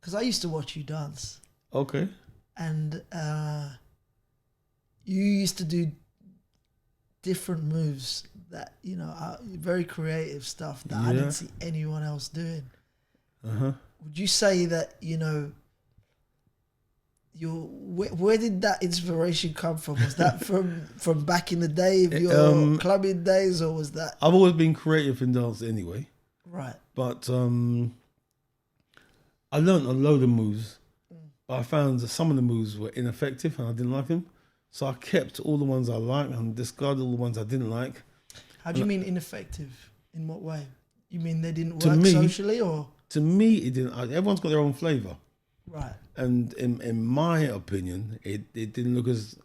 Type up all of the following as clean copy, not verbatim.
because I used to watch you dance. Okay. And you used to do different moves that, you know, are very creative stuff that I didn't see anyone else doing. Would you say that, you know, where did that inspiration come from? Was that from back in the day of your clubbing days, or was that? I've always been creative in dance anyway. Right. But I learned a load of moves. But I found that some of the moves were ineffective and I didn't like them. So I kept all the ones I liked and discarded all the ones I didn't like. How do you mean ineffective? In what way? You mean they didn't work socially, or? To me, it didn't. Everyone's got their own flavour. Right. And in my opinion, it didn't look as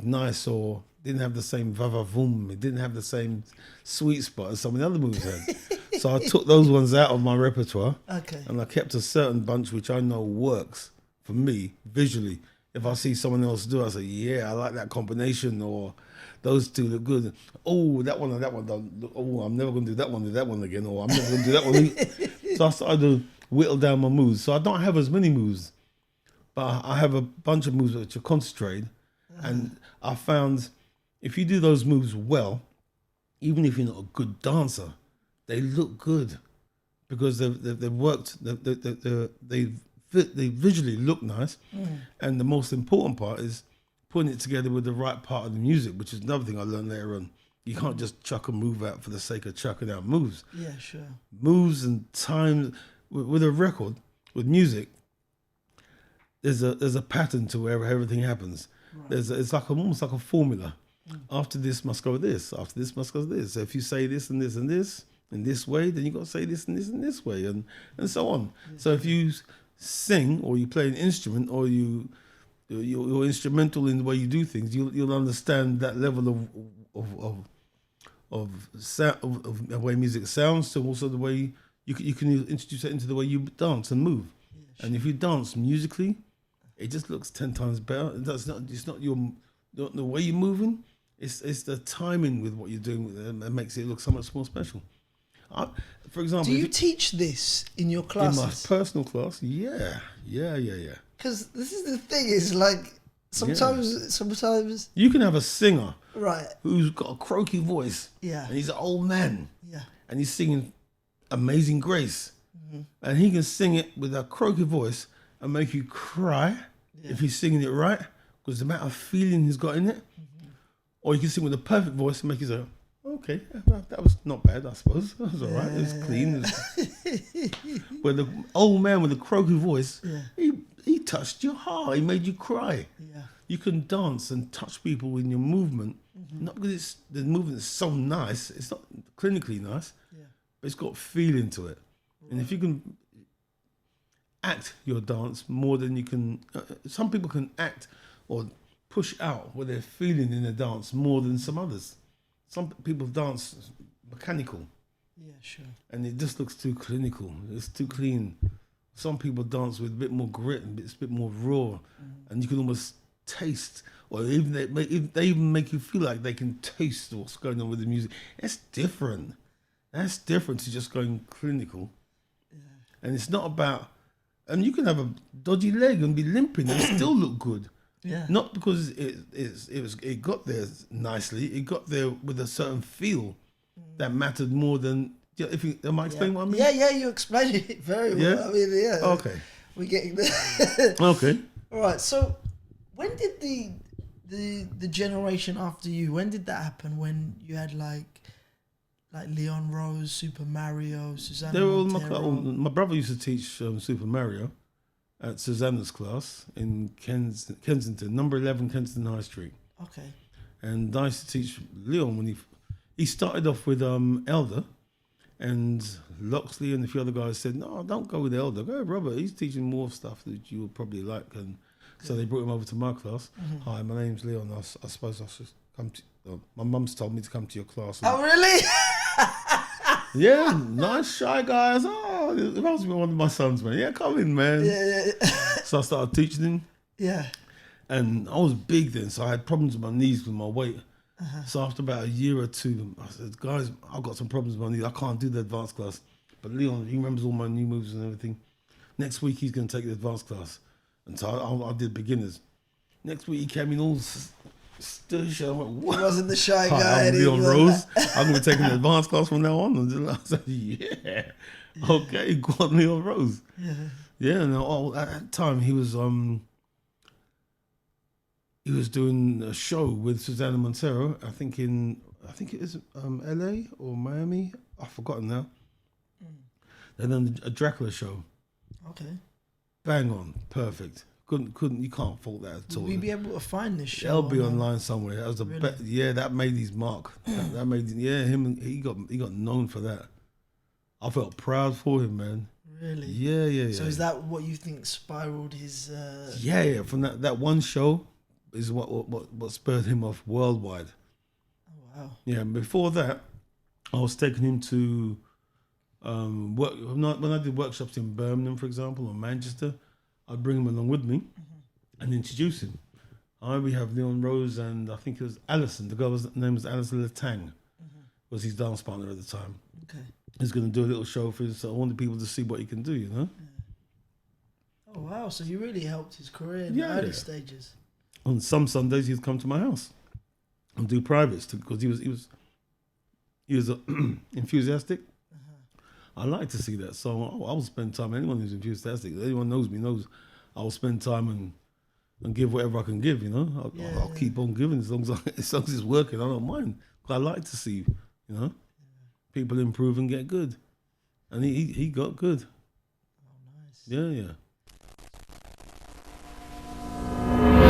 nice or didn't have the same va-va-voom. It didn't have the same sweet spot as some of the other moves had. So I took those ones out of my repertoire. Okay. And I kept a certain bunch which I know works for me visually. If I see someone else do it, I say, yeah, I like that combination, or those two look good. Oh, that one and that one don't look, oh, I'm never going to do that one again, or I'm never going to do that one. So I started to whittle down my moves. So I don't have as many moves, but I have a bunch of moves which are concentrated. And I found if you do those moves well, even if you're not a good dancer, they look good because they've worked, they visually look nice. And the most important part is putting it together with the right part of the music, which is another thing I learned later on. You can't just chuck a move out for the sake of chucking out moves. Yeah, sure. Moves and times with a record, with music, there's a pattern to where everything happens. Right. It's like almost like a formula. After this must go this. After this must go this. So if you say this and this and this in this way, then you got to say this and this and this way, and so on. Yeah. So if you sing or you play an instrument or you're instrumental in the way you do things, you'll understand that level of the way music sounds, to also the way you can introduce it into the way you dance and move. Yeah, sure. And if you dance musically, it just looks 10 times better. It's not the way you're moving. It's the timing with what you're doing that makes it look so much more special. For example, do you teach this in your classes? In my personal class, yeah. Because this is the thing, is like sometimes you can have a singer, right, who's got a croaky voice, and he's an old man, and he's singing Amazing Grace, and he can sing it with a croaky voice and make you cry if he's singing it right, because the amount of feeling he's got in it. Or you can sing with a perfect voice and make you say, okay, that was not bad, I suppose. That was all right. It was clean. But the old man with the croaky voice, he touched your heart. He made you cry. Yeah. You can dance and touch people in your movement, not because the movement is so nice. It's not clinically nice, but it's got feeling to it. Right. And if you can act your dance more than you can, some people can act or push out what they're feeling in the dance more than some others. Some people dance mechanical. Yeah, sure. And it just looks too clinical. It's too clean. Some people dance with a bit more grit and it's a bit more raw. And you can almost taste, or even they even make you feel like they can taste what's going on with the music. It's different. That's different to just going clinical. Yeah. And it's not about, and you can have a dodgy leg and be limping and still look good. Yeah. Not because it got there nicely. It got there with a certain feel that mattered more than. Am I explaining what I mean? Yeah. You explained it very well. Yeah? I mean, yeah. Okay. We're getting there. Okay. All right. So, when did the generation after you? When did that happen? When you had like Leon Rose, Super Mario, Susana Montero? My brother used to teach Super Mario at Susana's class in Kensington, number 11 Kensington High Street. Okay. And I used to teach Leon when he started off with Elder, and Loxley and a few other guys said, no, don't go with Elder, go with Robert, he's teaching more stuff that you would probably like. And so they brought him over to my class. Hi, my name's Leon, I suppose I should come to, my mum's told me to come to your class. Oh, really? Yeah, nice, shy guys. Oh, it reminds me of one of my sons, man. Yeah, come in, man. Yeah. So I started teaching him. Yeah. And I was big then, so I had problems with my knees with my weight. So after about a year or two, I said, guys, I've got some problems with my knees. I can't do the advanced class. But Leon, he remembers all my new moves and everything. Next week he's going to take the advanced class. And so I did beginners. Next week he came in all stir shy. I went, what? He wasn't the shy Hi, guy. I'm Leon Rose. I'm going to be taking the advanced class from now on. And I said, yeah. Okay, go on, Leon Rose. Yeah, and at that time he was doing a show with Susana Montero, I think it was LA or Miami. I've forgotten now. And then a Dracula show. Okay. Bang on, perfect. Couldn't you can't fault that at all. Will we be able to find this show? It'll be online somewhere. That was the Really? yeah, that made his mark. that made he got known for that. I felt proud for him, man. Really? Yeah. So is that what you think spiraled his? Yeah. From that one show is what spurred him off worldwide. Oh wow. Yeah. And before that, I was taking him to work. When I did workshops in Birmingham, for example, or Manchester, I'd bring him along with me and introduce him. We have Leon Rose and I think it was Alison. The girl's name was Alison Latang, was his dance partner at the time. Okay. He's going to do a little show for us. So I wanted people to see what he can do, you know? Yeah. Oh, wow. So you really helped his career in the early stages. On some Sundays, he'd come to my house and do privates because he was enthusiastic. I like to see that. So I will spend time. Anyone who's enthusiastic, anyone knows me knows I will spend time and give whatever I can give, you know? I'll keep on giving as long as it's working. I don't mind. I like to see, you know? People improve and get good. And he got good. Oh, nice. Yeah.